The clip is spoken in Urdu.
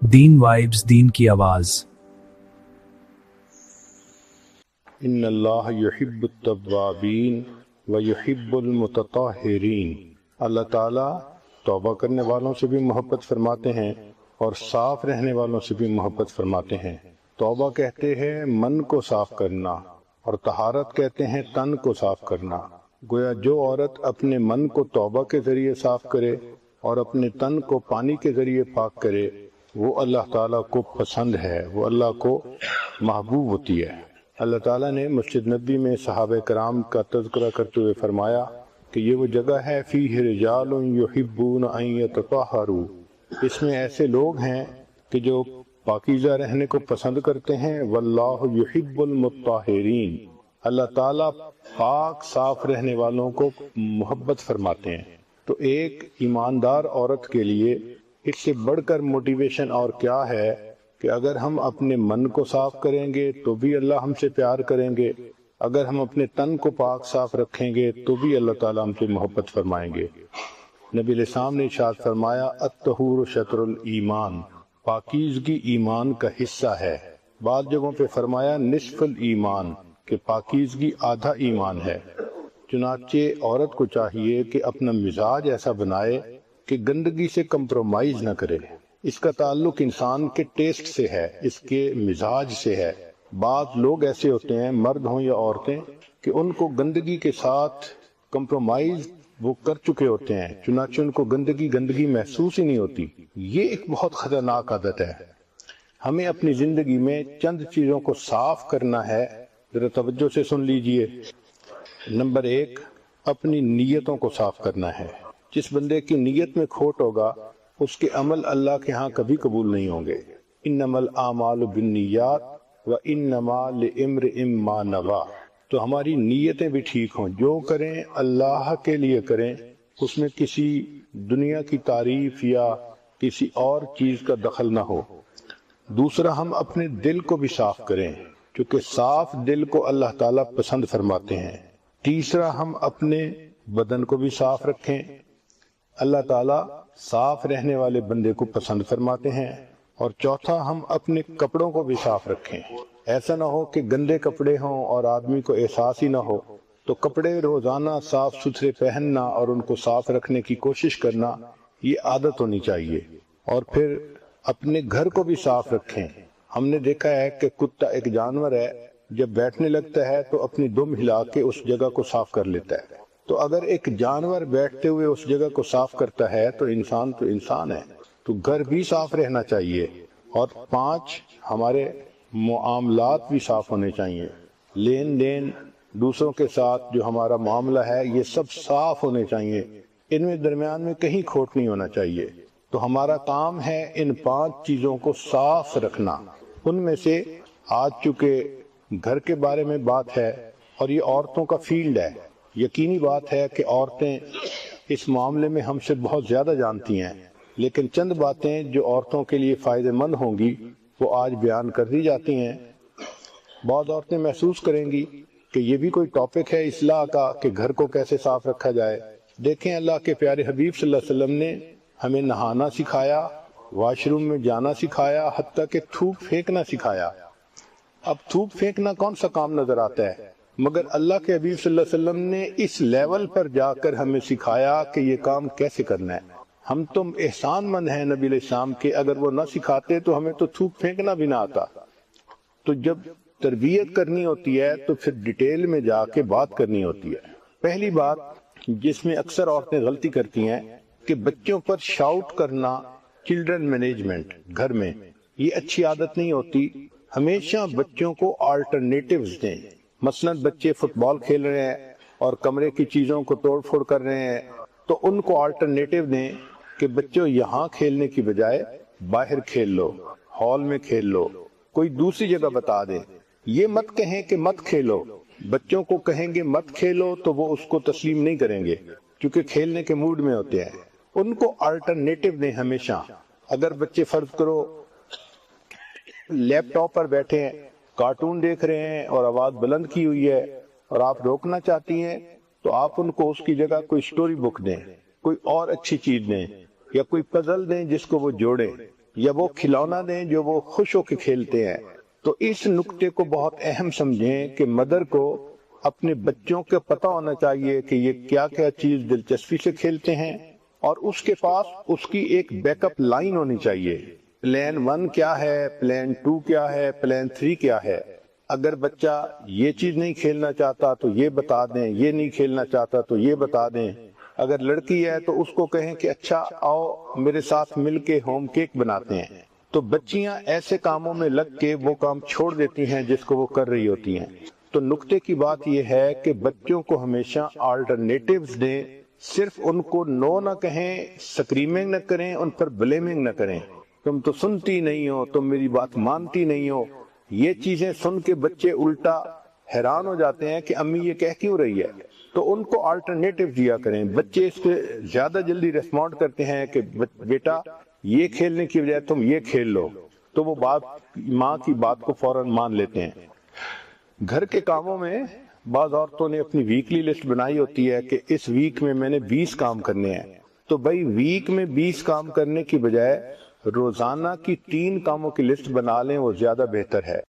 دین وائبز، دین کی آواز۔ ان اللہ یحب التوابین ویحب المتطہرین۔ اللہ تعالیٰ توبہ کرنے والوں سے بھی محبت فرماتے ہیں اور صاف رہنے والوں سے بھی محبت فرماتے ہیں۔ توبہ کہتے ہیں من کو صاف کرنا اور طہارت کہتے ہیں تن کو صاف کرنا۔ گویا جو عورت اپنے من کو توبہ کے ذریعے صاف کرے اور اپنے تن کو پانی کے ذریعے پاک کرے وہ اللہ تعالیٰ کو پسند ہے، وہ اللہ کو محبوب ہوتی ہے۔ اللہ تعالیٰ نے مسجد نبی میں صحابہ کرام کا تذکرہ کرتے ہوئے فرمایا کہ یہ وہ جگہ ہے فیہ رجال یحبون ان یتطہروا، اس میں ایسے لوگ ہیں کہ جو پاکیزہ رہنے کو پسند کرتے ہیں۔ واللہ یحب المطہرین، اللہ تعالیٰ پاک صاف رہنے والوں کو محبت فرماتے ہیں۔ تو ایک ایماندار عورت کے لیے اس سے بڑھ کر موٹیویشن اور کیا ہے کہ اگر ہم اپنے من کو صاف کریں گے تو بھی اللہ ہم سے پیار کریں گے، اگر ہم اپنے تن کو پاک صاف رکھیں گے تو بھی اللہ تعالیٰ ہم سے محبت فرمائیں گے۔ نبی علیہ السلام نے ارشاد فرمایا الطہور شطر الایمان، پاکیزگی ایمان کا حصہ ہے۔ بعض جگہوں پہ فرمایا نصف الایمان، کہ پاکیزگی آدھا ایمان ہے۔ چنانچہ عورت کو چاہیے کہ اپنا مزاج ایسا بنائے کہ گندگی سے کمپرومائز نہ کرے۔ اس کا تعلق انسان کے ٹیسٹ سے ہے، اس کے مزاج سے ہے۔ بعض لوگ ایسے ہوتے ہیں، مرد ہوں یا عورتیں، کہ ان کو گندگی کے ساتھ کمپرومائز وہ کر چکے ہوتے ہیں، چنانچہ ان کو گندگی محسوس ہی نہیں ہوتی۔ یہ ایک بہت خطرناک عادت ہے۔ ہمیں اپنی زندگی میں چند چیزوں کو صاف کرنا ہے، ذرا توجہ سے سن لیجئے۔ نمبر 1، اپنی نیتوں کو صاف کرنا ہے۔ جس بندے کی نیت میں کھوٹ ہوگا اس کے عمل اللہ کے ہاں کبھی قبول نہیں ہوں گے۔ انما الاعمال بالنیات وانما لامرئ ما نویٰ۔ تو ہماری نیتیں بھی ٹھیک ہوں، جو کریں اللہ کے لیے کریں، اس میں کسی دنیا کی تعریف یا کسی اور چیز کا دخل نہ ہو۔ دوسرا، ہم اپنے دل کو بھی صاف کریں، کیونکہ صاف دل کو اللہ تعالیٰ پسند فرماتے ہیں۔ تیسرا، ہم اپنے بدن کو بھی صاف رکھیں، اللہ تعالیٰ صاف رہنے والے بندے کو پسند فرماتے ہیں۔ اور چوتھا، ہم اپنے کپڑوں کو بھی صاف رکھیں، ایسا نہ ہو کہ گندے کپڑے ہوں اور آدمی کو احساس ہی نہ ہو۔ تو کپڑے روزانہ صاف ستھرے پہننا اور ان کو صاف رکھنے کی کوشش کرنا یہ عادت ہونی چاہیے۔ اور پھر اپنے گھر کو بھی صاف رکھیں۔ ہم نے دیکھا ہے کہ کتا ایک جانور ہے، جب بیٹھنے لگتا ہے تو اپنی دم ہلا کے اس جگہ کو صاف کر لیتا ہے۔ تو اگر ایک جانور بیٹھتے ہوئے اس جگہ کو صاف کرتا ہے تو انسان ہے، تو گھر بھی صاف رہنا چاہیے۔ اور 5، ہمارے معاملات بھی صاف ہونے چاہیے۔ لین دین دوسروں کے ساتھ جو ہمارا معاملہ ہے یہ سب صاف ہونے چاہیے، ان میں درمیان میں کہیں کھوٹ نہیں ہونا چاہیے۔ تو ہمارا کام ہے ان 5 چیزوں کو صاف رکھنا۔ ان میں سے آج چونکہ گھر کے بارے میں بات ہے اور یہ عورتوں کا فیلڈ ہے، یقینی بات ہے کہ عورتیں اس معاملے میں ہم سے بہت زیادہ جانتی ہیں، لیکن چند باتیں جو عورتوں کے لیے فائدہ مند ہوں گی وہ آج بیان کر دی جاتی ہیں۔ بعض عورتیں محسوس کریں گی کہ یہ بھی کوئی ٹاپک ہے اصلاح کا کہ گھر کو کیسے صاف رکھا جائے۔ دیکھیں، اللہ کے پیارے حبیب صلی اللہ علیہ وسلم نے ہمیں نہانا سکھایا، واش روم میں جانا سکھایا، حتیٰ کہ تھوک پھینکنا سکھایا۔ اب تھوک پھینکنا کون سا کام نظر آتا ہے، مگر اللہ کے حبیب صلی اللہ علیہ وسلم نے اس لیول پر جا کر ہمیں سکھایا کہ یہ کام کیسے کرنا ہے۔ ہم تم احسان مند ہیں نبی علیہ السلام کے، اگر وہ نہ سکھاتے تو ہمیں تو تھوک پھینکنا بھی نہ آتا۔ تو جب تربیت کرنی ہوتی ہے تو پھر ڈیٹیل میں جا کے بات کرنی ہوتی ہے۔ پہلی بات جس میں اکثر عورتیں غلطی کرتی ہیں کہ بچوں پر شاؤٹ کرنا، چلڈرن مینجمنٹ گھر میں، یہ اچھی عادت نہیں ہوتی۔ ہمیشہ بچوں کو آلٹرنیٹیوز دیں۔ مثلا بچے فٹ بال کھیل رہے ہیں اور کمرے کی چیزوں کو توڑ پھوڑ کر رہے ہیں تو ان کو آلٹرنیٹیو دیں کہ بچوں یہاں کھیلنے کی بجائے باہر کھیل لو، ہال میں کھیل لو، کوئی دوسری جگہ بتا دیں۔ یہ مت کہیں کہ مت کھیلو، بچوں کو کہیں گے مت کھیلو تو وہ اس کو تسلیم نہیں کریں گے کیونکہ کھیلنے کے موڈ میں ہوتے ہیں۔ ان کو آلٹرنیٹیو دیں ہمیشہ۔ اگر بچے فرض کرو لیپ ٹاپ پر بیٹھے ہیں، کارٹون دیکھ رہے ہیں اور آواز بلند کی ہوئی ہے اور آپ روکنا چاہتی ہیں تو آپ ان کو اس کی جگہ کوئی سٹوری بک دیں، کوئی اور اچھی چیز دیں یا کوئی پزل دیں جس کو وہ جوڑیں۔ یا وہ کھلونا دیں جو وہ خوش ہو کے کھیلتے ہیں۔ تو اس نکتے کو بہت اہم سمجھیں کہ مدر کو اپنے بچوں کے پتہ ہونا چاہیے کہ یہ کیا کیا چیز دلچسپی سے کھیلتے ہیں، اور اس کے پاس اس کی ایک بیک اپ لائن ہونی چاہیے۔ پلان 1 کیا ہے، پلان 2 کیا ہے، پلان 3 کیا ہے۔ اگر بچہ یہ چیز نہیں کھیلنا چاہتا تو یہ بتا دیں، یہ نہیں کھیلنا چاہتا تو یہ بتا دیں۔ اگر لڑکی ہے تو اس کو کہیں کہ اچھا آؤ میرے ساتھ مل کے ہوم کیک بناتے ہیں۔ تو بچیاں ایسے کاموں میں لگ کے وہ کام چھوڑ دیتی ہیں جس کو وہ کر رہی ہوتی ہیں۔ تو نکتے کی بات یہ ہے کہ بچوں کو ہمیشہ آلٹرنیٹیوز دیں، صرف ان کو نو نہ کہیں، سکریمنگ نہ کریں، ان پر بلیمنگ نہ کریں، تم تو سنتی نہیں ہو، تم میری بات مانتی نہیں ہو۔ یہ چیزیں سن کے بچے الٹا حیران ہو جاتے ہیں کہ امی یہ کہہ کیوں رہی ہے۔ تو ان کو آلٹرنیٹیو دیا کریں۔ بچے اس پہ زیادہ جلدی ریسپونڈ کرتے ہیں کہ بیٹا یہ کھیلنے کی بجائے تم یہ کھیل لو، تو وہ ماں کی بات کو فوراً مان لیتے ہیں۔ گھر کے کاموں میں بعض عورتوں نے اپنی ویکلی لسٹ بنائی ہوتی ہے کہ اس ویک میں نے 20 کام کرنے ہیں۔ تو بھائی ویک میں 20 کام کرنے کی بجائے روزانہ کی 3 کاموں کی لسٹ بنا لیں، وہ زیادہ بہتر ہے۔